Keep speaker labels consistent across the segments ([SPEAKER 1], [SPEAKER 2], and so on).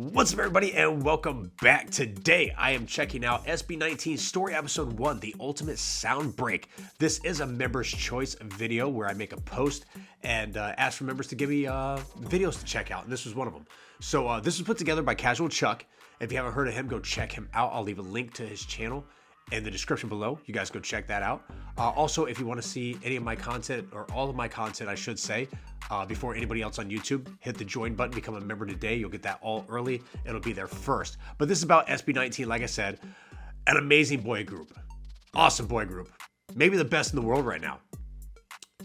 [SPEAKER 1] What's up, everybody, and welcome back. Today, I am checking out SB19 Story Episode 1, The Ultimate Sound Break. This is a member's choice video where I make a post and ask for members to give me videos to check out, and this was one of them. So this was put together by CashualChuck. If you haven't heard of him, go check him out. I'll leave a link to his channel in the description below. You guys go check that out. Also, if you want to see any of my content, or all of my content, I should say, before anybody else on YouTube, hit the join button, become a member today. You'll get that all early. It'll be there first. But this is about SB19, like I said, an amazing boy group. Awesome boy group. Maybe the best in the world right now.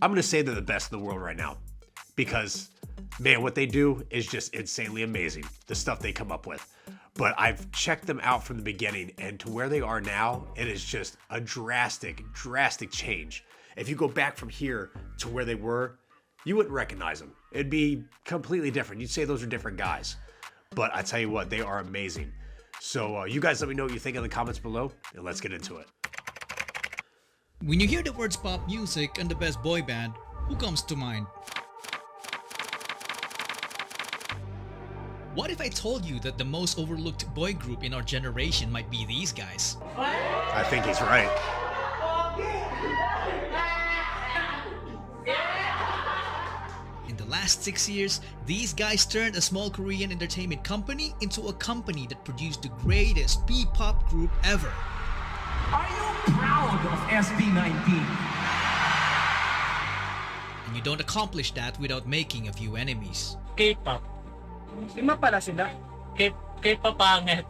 [SPEAKER 1] I'm going to say they're the best in the world right now because, man, what they do is just insanely amazing. The stuff they come up with. But I've checked them out from the beginning, and to where they are now, it is just a drastic change. If you go back from here to where they were, you wouldn't recognize them. It'd be completely different. You'd say those are different guys. But I tell you what, they are amazing. So you guys let me know what you think in the comments below, and let's get into it.
[SPEAKER 2] When you hear the words pop music and the best boy band, who comes to mind? What if I told you that the most overlooked boy group in our generation might be these guys?
[SPEAKER 1] I think he's right.
[SPEAKER 2] In the last 6 years, these guys turned a small Korean entertainment company into a company that produced the greatest P-pop group ever.
[SPEAKER 3] Are you proud of SB19?
[SPEAKER 2] And you don't accomplish that without making a few enemies.
[SPEAKER 4] K-pop.
[SPEAKER 3] Lima pala sila.
[SPEAKER 4] K-pop pangit.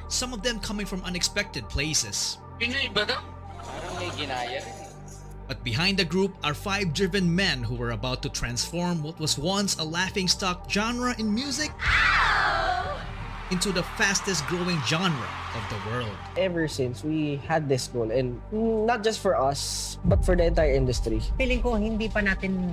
[SPEAKER 2] Some of them coming from unexpected places.
[SPEAKER 4] Pinoy ba daw?
[SPEAKER 5] Parang may ginaya rin.
[SPEAKER 2] But behind the group are 5 driven men who were about to transform what was once a laughingstock genre in music into the fastest growing genre of the world.
[SPEAKER 6] Ever since we had this goal, and not just for us, but for the entire industry.
[SPEAKER 7] Feeling ko hindi pa natin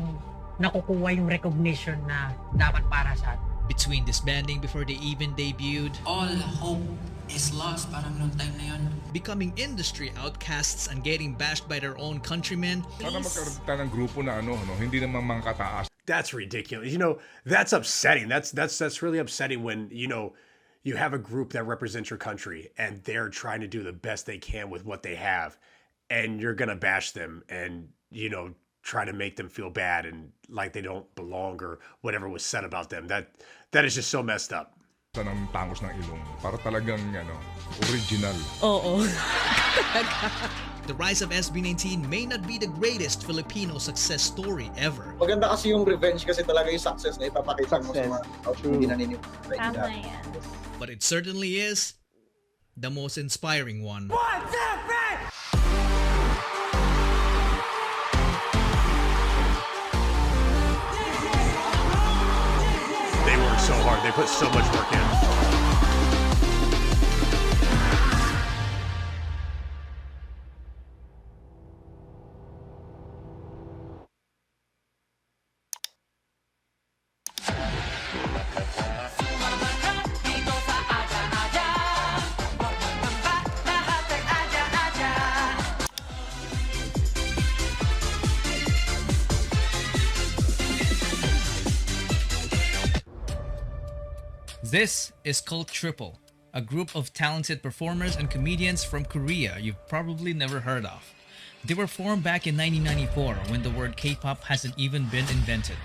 [SPEAKER 7] nakukuha yung recognition na dapat para sa atin.
[SPEAKER 2] Between disbanding before they even debuted,
[SPEAKER 5] All hope is lost parang nung time na yun.
[SPEAKER 2] becoming industry outcasts and getting bashed by their own countrymen,
[SPEAKER 8] Sana magkaroon tayo ng grupo na hindi naman mga kataas.
[SPEAKER 1] That's ridiculous. You know, that's upsetting. That's really upsetting when, you know, you have a group that represents your country and they're trying to do the best they can with what they have, and you're going to bash them and, you know, try to make them feel bad and like they don't belong or whatever was said about them. That is just so messed up.
[SPEAKER 8] Ng tangos ng ilong. Para talagang original.
[SPEAKER 2] the rise of SB19 may not be the greatest Filipino success story ever.
[SPEAKER 9] Maganda kasi yung revenge kasi talaga yung success na ipapakita mo sa mga hindi naniniwala.
[SPEAKER 10] Tama yan.
[SPEAKER 2] But it certainly is the most inspiring one.
[SPEAKER 1] They work so hard. They put so much work in.
[SPEAKER 2] This is called Triple, a group of talented performers and comedians from Korea you've probably never heard of. They were formed back in 1994 when the word K-pop hasn't even been invented.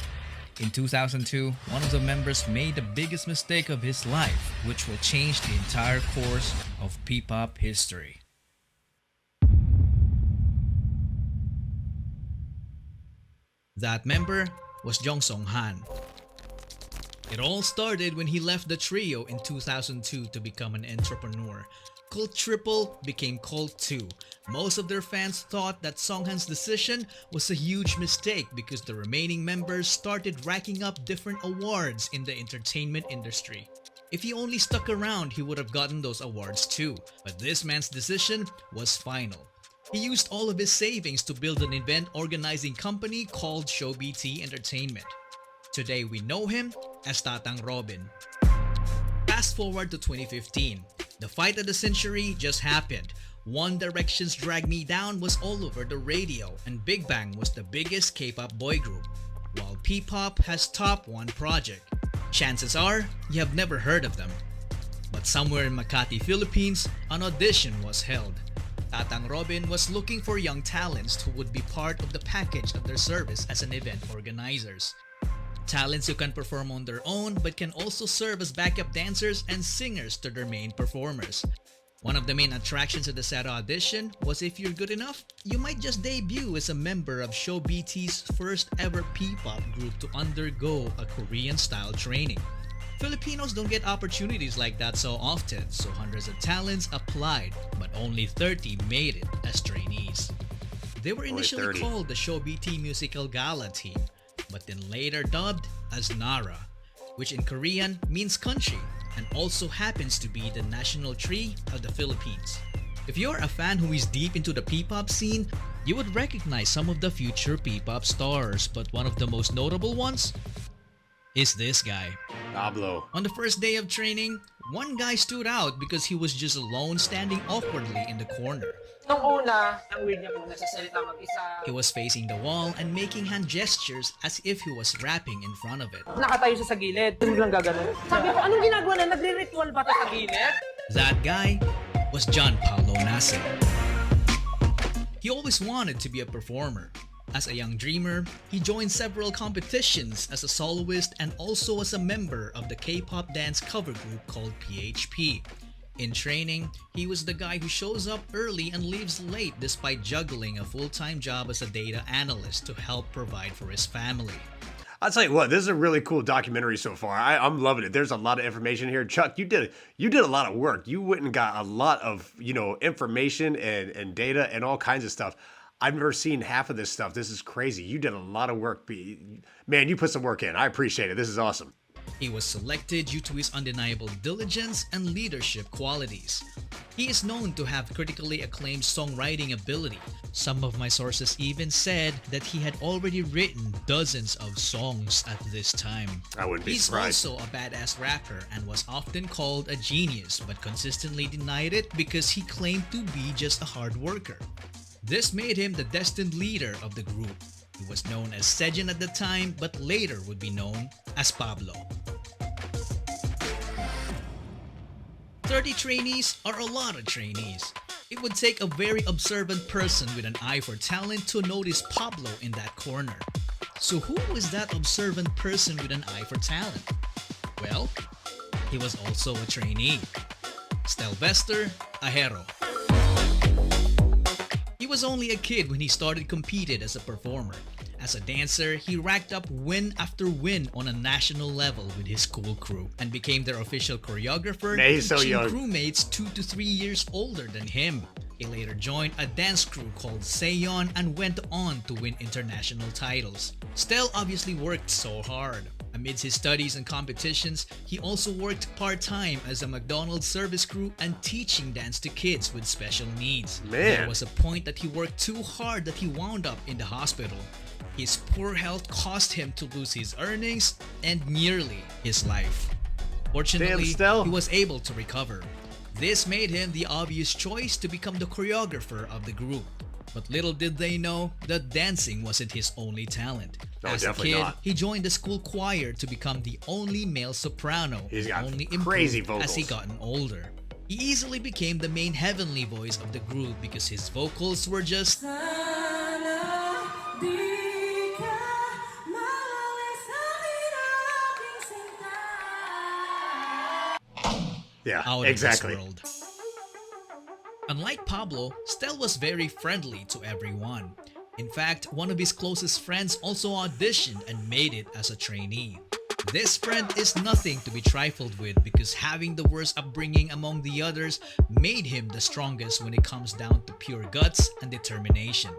[SPEAKER 2] In 2002, one of the members made the biggest mistake of his life, which will change the entire course of P-pop history. That member was Jong Song Han. It all started when he left the trio in 2002 to become an entrepreneur. Cult Triple became Cult 2. Most of their fans thought that Songhan's decision was a huge mistake because the remaining members started racking up different awards in the entertainment industry. If he only stuck around, he would have gotten those awards too. But this man's decision was final. He used all of his savings to build an event organizing company called ShowBT Entertainment. Today we know him as Tatang Robin. Fast forward to 2015. The fight of the century just happened. One Direction's Drag Me Down was all over the radio, and Big Bang was the biggest K-pop boy group, while P-pop has Top One Project. Chances are, you have never heard of them. But somewhere in Makati, Philippines, an audition was held. Tatang Robin was looking for young talents who would be part of the package of their service as an event organizers. Talents who can perform on their own but can also serve as backup dancers and singers to their main performers. One of the main attractions of the said audition was if you're good enough, you might just debut as a member of Show BT's first ever P-pop group to undergo a Korean-style training. Filipinos don't get opportunities like that so often, so hundreds of talents applied, but only 30 made it as trainees. They were initially
[SPEAKER 1] Only 30.
[SPEAKER 2] called the Show BT Musical Gala Team, but then later dubbed as Nara, which in Korean means country and also happens to be the national tree of the Philippines. If you're a fan who is deep into the P-pop scene, you would recognize some of the future P-pop stars, but one of the most notable ones is this guy.
[SPEAKER 1] Pablo.
[SPEAKER 2] On the first day of training, one guy stood out because he was just alone standing awkwardly in the corner.
[SPEAKER 7] Nung una, ang weird niya kung nagsasalita mag-isa.
[SPEAKER 2] He was facing the wall and making hand gestures as if he was rapping in front of it.
[SPEAKER 7] Nakatayo siya sa gilid. Biglang gaganon. Sabi ko, anong ginagawa na? Nagre-ritual ba ito sa gilid?
[SPEAKER 2] That guy was John Pablo Nasser. He always wanted to be a performer. As a young dreamer, he joined several competitions as a soloist and also as a member of the K-pop dance cover group called PHP. In training, he was the guy who shows up early and leaves late despite juggling a full-time job as a data analyst to help provide for his family.
[SPEAKER 1] I'll tell you what, this is a really cool documentary so far. I'm loving it. There's a lot of information here. Chuck, you did a lot of work. You went and got a lot of, information and data and all kinds of stuff. I've never seen half of this stuff. This is crazy. You did a lot of work. Man, you put some work in. I appreciate it. This is awesome.
[SPEAKER 2] He was selected due to his undeniable diligence and leadership qualities. He is known to have critically acclaimed songwriting ability. Some of my sources even said that he had already written dozens of songs at this time.
[SPEAKER 1] I wouldn't be
[SPEAKER 2] He's
[SPEAKER 1] surprised.
[SPEAKER 2] also a badass rapper and was often called a genius but consistently denied it because he claimed to be just a hard worker. This made him the destined leader of the group. He was known as Sejin at the time, but later would be known as Pablo. 30 trainees are a lot of trainees. It would take a very observant person with an eye for talent to notice Pablo in that corner. So who was that observant person with an eye for talent? Well, he was also a trainee. Stell Ahero. He was only a kid when he started competing as a performer. As a dancer, he racked up win after win on a national level with his school crew and became their official choreographer,
[SPEAKER 1] Man, he's so
[SPEAKER 2] teaching
[SPEAKER 1] young.
[SPEAKER 2] crewmates 2 to 3 years older than him. He later joined a dance crew called Seon and went on to win international titles. Stell obviously worked so hard. Amidst his studies and competitions, he also worked part-time as a McDonald's service crew and teaching dance to kids with special needs.
[SPEAKER 1] Man.
[SPEAKER 2] There was a point that he worked too hard that he wound up in the hospital. His poor health caused him to lose his earnings and nearly his life. Fortunately,
[SPEAKER 1] Damn, Stell.
[SPEAKER 2] he was able to recover. This made him the obvious choice to become the choreographer of the group. But little did they know that dancing wasn't his only talent.
[SPEAKER 1] No,
[SPEAKER 2] As a
[SPEAKER 1] definitely
[SPEAKER 2] kid,
[SPEAKER 1] not.
[SPEAKER 2] he joined the school choir to become the only male soprano.
[SPEAKER 1] He's got
[SPEAKER 2] only
[SPEAKER 1] crazy
[SPEAKER 2] improved as he
[SPEAKER 1] vocals.
[SPEAKER 2] gotten older. He easily became the main heavenly voice of the group because his vocals were just
[SPEAKER 1] Yeah,
[SPEAKER 2] out
[SPEAKER 1] exactly.
[SPEAKER 2] of this world. Unlike Pablo, Stell was very friendly to everyone. In fact, one of his closest friends also auditioned and made it as a trainee. This friend is nothing to be trifled with because having the worst upbringing among the others made him the strongest when it comes down to pure guts and determination.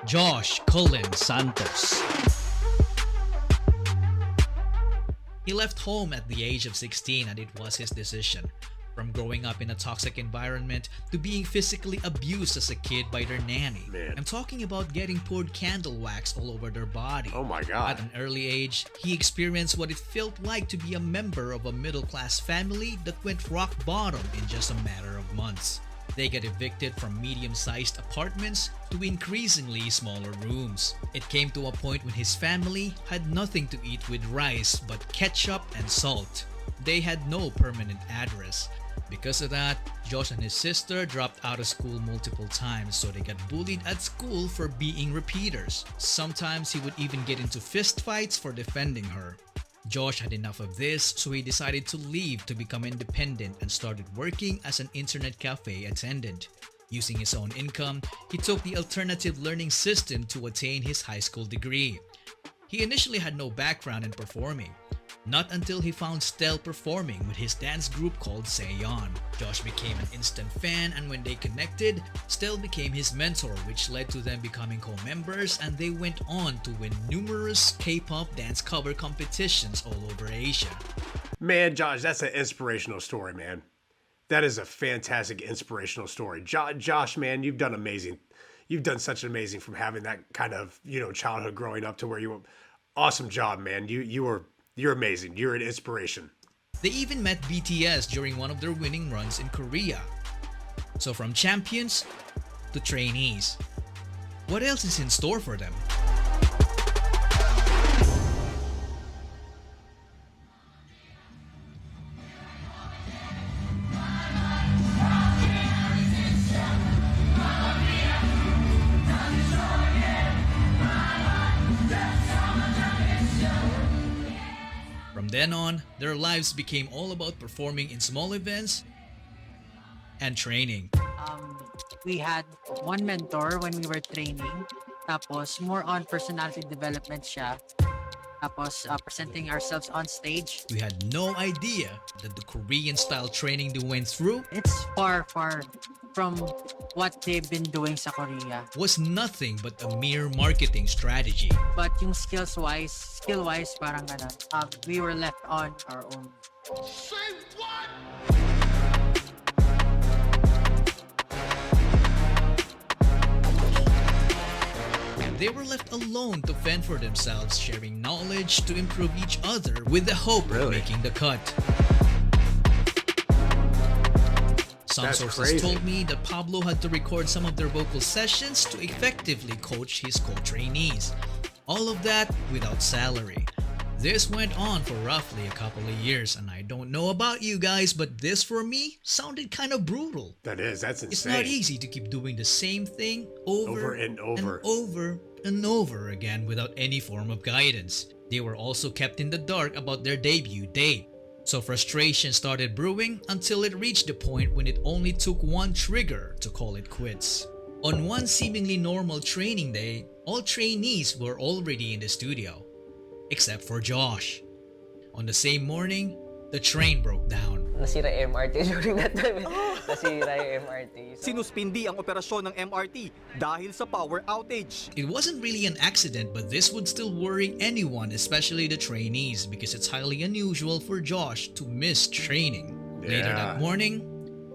[SPEAKER 2] Josh Cullen Santos. He left home at the age of 16 and it was his decision. From growing up in a toxic environment to being physically abused as a kid by their nanny.
[SPEAKER 1] Man.
[SPEAKER 2] I'm talking about getting poured candle wax all over their body.
[SPEAKER 1] Oh my
[SPEAKER 2] At
[SPEAKER 1] God.
[SPEAKER 2] an early age, he experienced what it felt like to be a member of a middle-class family that went rock bottom in just a matter of months. They get evicted from medium-sized apartments to increasingly smaller rooms. It came to a point when his family had nothing to eat with rice but ketchup and salt. They had no permanent address. Because of that, Josh and his sister dropped out of school multiple times, so they got bullied at school for being repeaters. Sometimes he would even get into fistfights for defending her. Josh had enough of this, so he decided to leave to become independent and started working as an internet cafe attendant. Using his own income, he took the alternative learning system to attain his high school degree. He initially had no background in performing. Not until he found Stell performing with his dance group called Seon. Josh became an instant fan, and when they connected, Stell became his mentor, which led to them becoming co-members, and they went on to win numerous K-pop dance cover competitions all over Asia.
[SPEAKER 1] Man, Josh, that's an inspirational story, man. That is a fantastic inspirational story. Josh, man, you've done amazing. You've done such an amazing from having that kind of, childhood growing up to where you were. Awesome job, man. You're amazing. You're an inspiration.
[SPEAKER 2] They even met BTS during one of their winning runs in Korea. So from champions to trainees. What else is in store for them? From then on, their lives became all about performing in small events and training.
[SPEAKER 7] We had one mentor when we were training. Tapos, more on personality development siya. Tapos, presenting ourselves on stage.
[SPEAKER 2] We had no idea that the Korean-style training they went through
[SPEAKER 7] It's far, far from what they've been doing sa Korea.
[SPEAKER 2] was nothing but a mere marketing strategy.
[SPEAKER 7] But yung skill-wise, parang ganun. We were left on our own.
[SPEAKER 2] They were left alone to fend for themselves, sharing knowledge to improve each other with the hope of making the cut. Some
[SPEAKER 1] That's
[SPEAKER 2] sources
[SPEAKER 1] crazy.
[SPEAKER 2] told me that Pablo had to record some of their vocal sessions to effectively coach his co-trainees. All of that without salary. This went on for roughly a couple of years, and I don't know about you guys, but this for me sounded kind of brutal.
[SPEAKER 1] That's insane.
[SPEAKER 2] It's not easy to keep doing the same thing over
[SPEAKER 1] and over.
[SPEAKER 2] and over again without any form of guidance. They were also kept in the dark about their debut date. So frustration started brewing until it reached the point when it only took one trigger to call it quits. On one seemingly normal training day, all trainees were already in the studio, except for Josh. On the same morning, the train broke down.
[SPEAKER 6] Nasira yung MRT during that time. Nasira yung MRT.
[SPEAKER 10] Sinuspindi ang operasyon ng MRT dahil sa power outage.
[SPEAKER 2] It wasn't really an accident, but this would still worry anyone, especially the trainees, because it's highly unusual for Josh to miss training. Later that morning,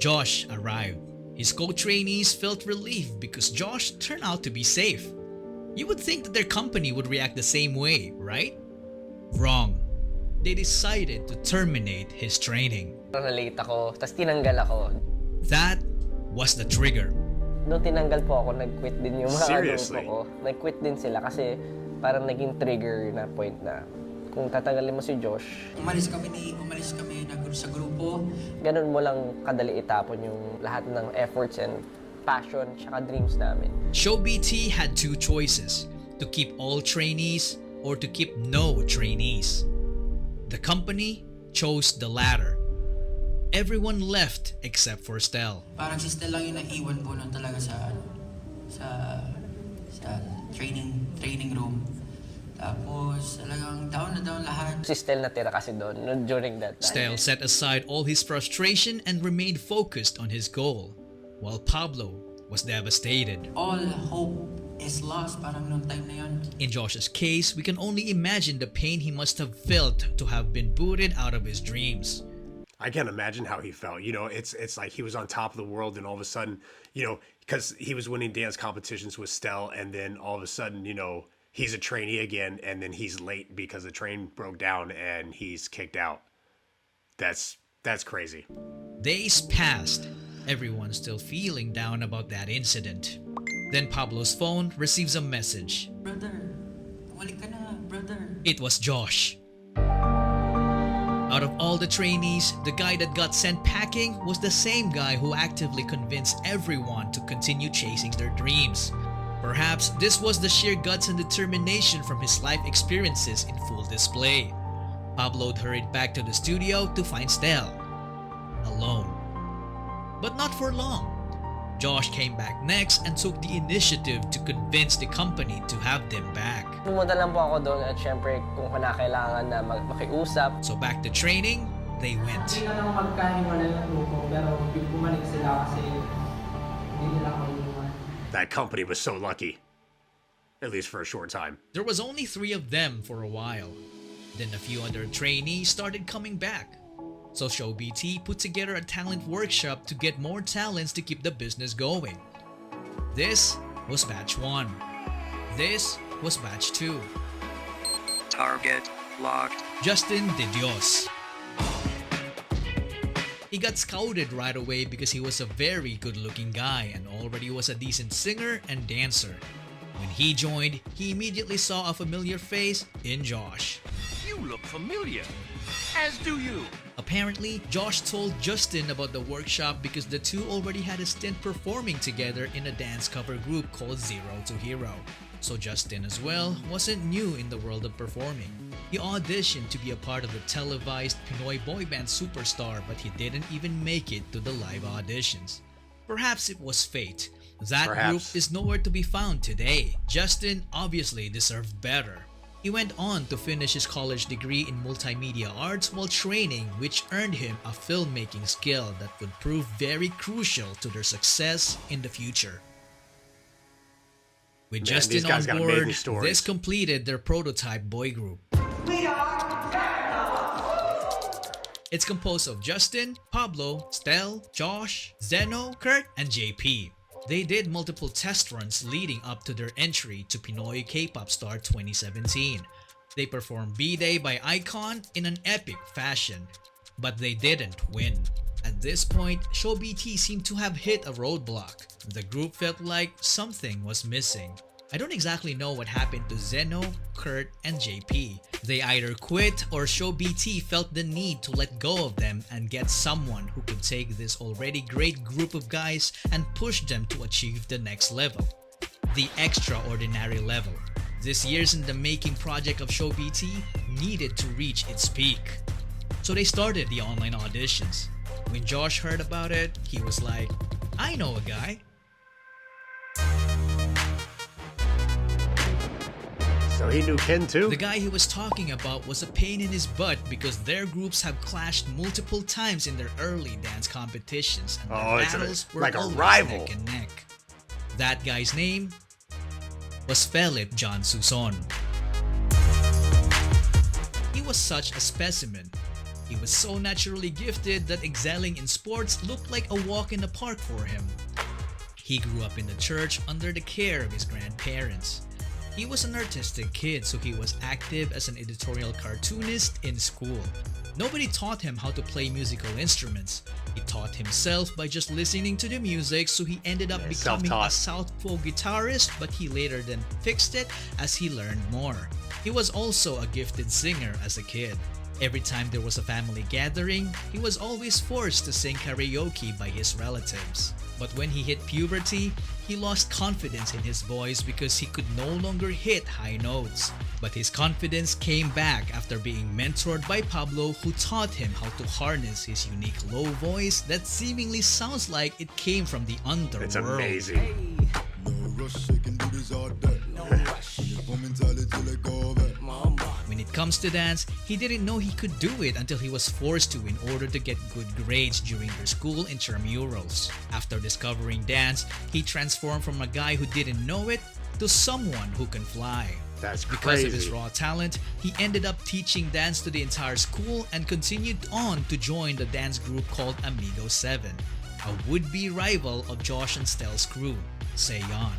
[SPEAKER 2] Josh arrived. His co-trainees felt relieved because Josh turned out to be safe. You would think that their company would react the same way, right? Wrong. They decided to terminate his training.
[SPEAKER 6] Na-late ako, tapos tinanggal ako.
[SPEAKER 2] That was the trigger.
[SPEAKER 6] Noong tinanggal po ako, nag-quit din yung mga
[SPEAKER 1] Seriously?
[SPEAKER 6] grupo ko. Nag-quit din sila kasi parang naging trigger na point na kung tatanggalin mo si Josh,
[SPEAKER 5] Umalis kami sa grupo.
[SPEAKER 6] ganun mo lang kadali itapon yung lahat ng efforts and passion tsaka dreams namin.
[SPEAKER 2] Show BT had two choices: to keep all trainees or to keep no trainees. The company chose the latter. Everyone left except for Stell.
[SPEAKER 5] Parang si Stell lang yung naiwan po nun talaga sa training room. Tapos talagang down na down lahat.
[SPEAKER 6] Si Stell natira kasi doon during that time.
[SPEAKER 2] Stell set aside all his frustration and remained focused on his goal, while Pablo was devastated.
[SPEAKER 5] All hope is lost parang nung time na yun.
[SPEAKER 2] In Josh's case, we can only imagine the pain he must have felt to have been booted out of his dreams.
[SPEAKER 1] I can't imagine how he felt. It's like he was on top of the world, and all of a sudden, because he was winning dance competitions with Stell, and then all of a sudden, he's a trainee again, and then he's late because the train broke down and he's kicked out. That's crazy.
[SPEAKER 2] Days passed, Everyone's still feeling down about that incident. Then Pablo's phone receives a message.
[SPEAKER 5] Brother, tumalik ka na, brother.
[SPEAKER 2] It was Josh. Out of all the trainees, the guy that got sent packing was the same guy who actively convinced everyone to continue chasing their dreams. Perhaps this was the sheer guts and determination from his life experiences in full display. Pablo hurried back to the studio to find Stell alone. But not for long. Josh came back next and took the initiative to convince the company to have them back.
[SPEAKER 6] Pumunta lang po ako doon at syempre kung kailangan na makiusap.
[SPEAKER 2] So back to training, they went.
[SPEAKER 11] Hindi na lang magkahiwalay yung grupo pero bumalik sila kasi hindi nila ako inuwan.
[SPEAKER 1] That company was so lucky. At least for a short time.
[SPEAKER 2] There was only 3 of them for a while. Then a few other trainees started coming back. So ShowBT put together a talent workshop to get more talents to keep the business going. This was batch 1. This was batch 2.
[SPEAKER 12] Target locked.
[SPEAKER 2] Justin de Dios. He got scouted right away because he was a very good-looking guy and already was a decent singer and dancer. When he joined, he immediately saw a familiar face in Josh.
[SPEAKER 3] You look familiar. As do you.
[SPEAKER 2] Apparently, Josh told Justin about the workshop because the two already had a stint performing together in a dance cover group called Zero to Hero. So Justin as well wasn't new in the world of performing. He auditioned to be a part of the televised Pinoy boy band Superstar, but he didn't even make it to the live auditions. Perhaps it was fate. That group is nowhere to be found today. Justin obviously deserved better. He went on to finish his college degree in multimedia arts while training, which earned him a filmmaking skill that would prove very crucial to their success in the future. With Justin on board, this completed their prototype boy group. It's composed of Justin, Pablo, Stell, Josh, Zeno, Kurt, and JP. They did multiple test runs leading up to their entry to Pinoy K-pop Star 2017. They performed B-Day by Icon in an epic fashion, but they didn't win. At this point, ShowBT seemed to have hit a roadblock. The group felt like something was missing. I don't exactly know what happened to Zeno, Kurt, and JP. They either quit or ShowBT felt the need to let go of them and get someone who could take this already great group of guys and push them to achieve the next level. The extraordinary level. This years in the making project of ShowBT needed to reach its peak. So they started the online auditions. When Josh heard about it, he was like, I know a guy.
[SPEAKER 1] So he knew Ken too?
[SPEAKER 2] The guy he was talking about was a pain in his butt because their groups have clashed multiple times in their early dance competitions and their battles were
[SPEAKER 1] like a
[SPEAKER 2] always
[SPEAKER 1] rival.
[SPEAKER 2] neck and neck. That guy's name was Philip John Suson. He was such a specimen. He was so naturally gifted that excelling in sports looked like a walk in the park for him. He grew up in the church under the care of his grandparents. He was an artistic kid, so he was active as an editorial cartoonist in school. Nobody taught him how to play musical instruments. He taught himself by just listening to the music, so he ended up becoming a southpaw guitarist, but he later then fixed it as he learned more. He was also a gifted singer as a kid. Every time there was a family gathering, he was always forced to sing karaoke by his relatives. But when he hit puberty, he lost confidence in his voice because he could no longer hit high notes. But his confidence came back after being mentored by Pablo, who taught him how to harness his unique low voice that seemingly sounds like it came from the underworld.
[SPEAKER 1] It's amazing.
[SPEAKER 2] When it comes to dance, he didn't know he could do it until he was forced to in order to get good grades during their school intramurals. After discovering dance, he transformed from a guy who didn't know it to someone who can fly.
[SPEAKER 1] That's crazy.
[SPEAKER 2] Because of his raw talent, he ended up teaching dance to the entire school and continued on to join the dance group called Amigo 7, a would-be rival of Josh and Stell's crew, Seyon.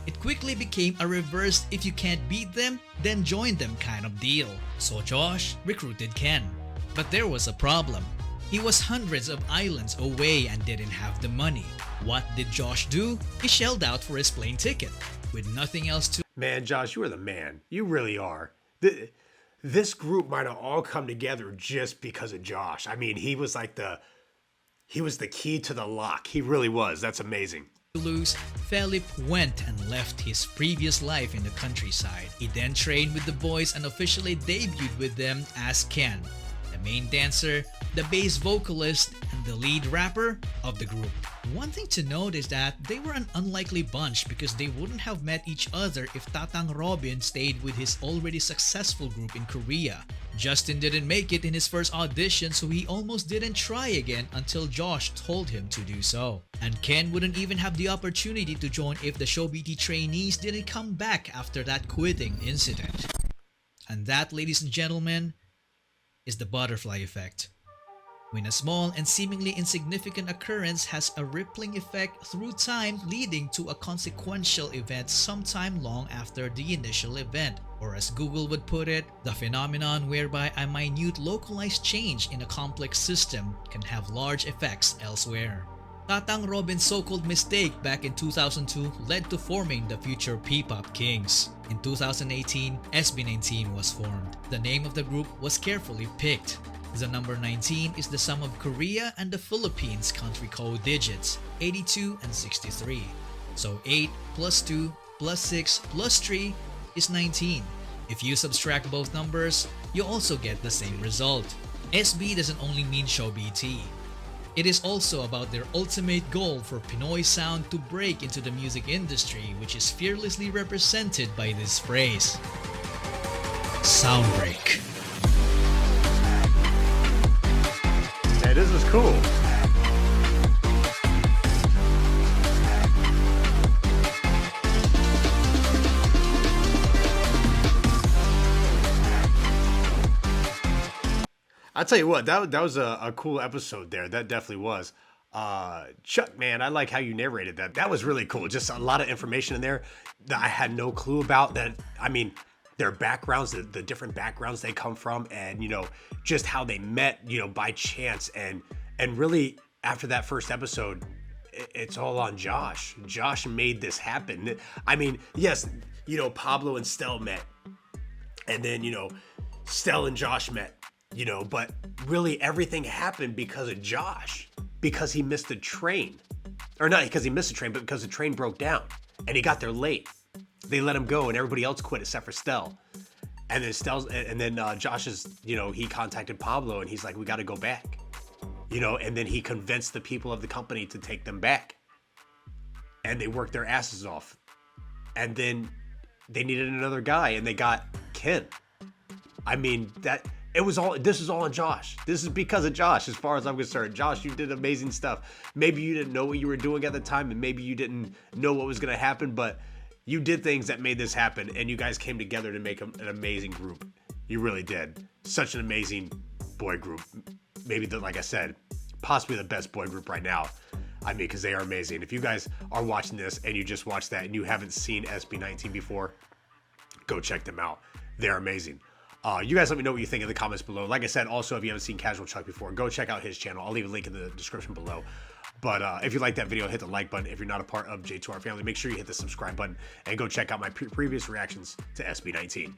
[SPEAKER 2] It quickly became a reverse if you can't beat them, then join them kind of deal. So Josh recruited Ken. But there was a problem. He was hundreds of islands away and didn't have the money. What did Josh do? He shelled out for his plane ticket. With nothing else to...
[SPEAKER 1] Man, Josh, you are the man. You really are. This group might have all come together just because of Josh. I mean, he was the key to the lock. He really was. That's amazing.
[SPEAKER 2] lose, Felipe went and left his previous life in the countryside. He then trained with the boys and officially debuted with them as Ken, the main dancer, the bass vocalist, and the lead rapper of the group. One thing to note is that they were an unlikely bunch because they wouldn't have met each other if Tatang Robin stayed with his already successful group in Korea. Justin didn't make it in his first audition, so he almost didn't try again until Josh told him to do so. And Ken wouldn't even have the opportunity to join if the ShowBT trainees didn't come back after that quitting incident. And that, ladies and gentlemen, is the butterfly effect. When a small and seemingly insignificant occurrence has a rippling effect through time, leading to a consequential event sometime long after the initial event. Or as Google would put it, the phenomenon whereby a minute localized change in a complex system can have large effects elsewhere. Tatang Robin's so-called mistake back in 2002 led to forming the future P-pop Kings. In 2018, SB19 was formed. The name of the group was carefully picked. The number 19 is the sum of Korea and the Philippines country code digits, 82 and 63. So 8 plus 2 plus 6 plus 3 is 19. If you subtract both numbers, you also get the same result. SB doesn't only mean ShowBT. It is also about their ultimate goal for Pinoy sound to break into the music industry, which is fearlessly represented by this phrase: Soundbreak.
[SPEAKER 1] Hey, this is cool. I'll tell you what, that was a cool episode there. That definitely was. Chuck, man, I like how you narrated that. That was really cool. Just a lot of information in there that I had no clue about. That, I mean, their backgrounds, the different backgrounds they come from, and, you know, just how they met, you know, by chance. And really, after that first episode, it's all on Josh. Josh made this happen. I mean, yes, you know, Pablo and Stell met. And then, you know, Stell and Josh met. You know, but really everything happened because of Josh, because he missed the train. Or not because he missed the train, but because the train broke down and he got there late. They let him go and everybody else quit except for Stell. And then Josh's, you know, he contacted Pablo and he's like, we got to go back. You know, and then he convinced the people of the company to take them back. And they worked their asses off. And then they needed another guy and they got Ken. I mean, this is all on Josh. This is because of Josh, as far as I'm concerned. Josh, you did amazing stuff. Maybe you didn't know what you were doing at the time, and maybe you didn't know what was going to happen, but you did things that made this happen, and you guys came together to make an amazing group. You really did. Such an amazing boy group. Maybe, like I said, possibly the best boy group right now. I mean, because they are amazing. If you guys are watching this and you just watched that and you haven't seen SB19 before, go check them out. They're amazing. You guys let me know what you think in the comments below. Like I said, also, if you haven't seen CasualChuck before, go check out his channel. I'll leave a link in the description below. But if you like that video, hit the like button. If you're not a part of J2R family, make sure you hit the subscribe button and go check out my previous reactions to SB19.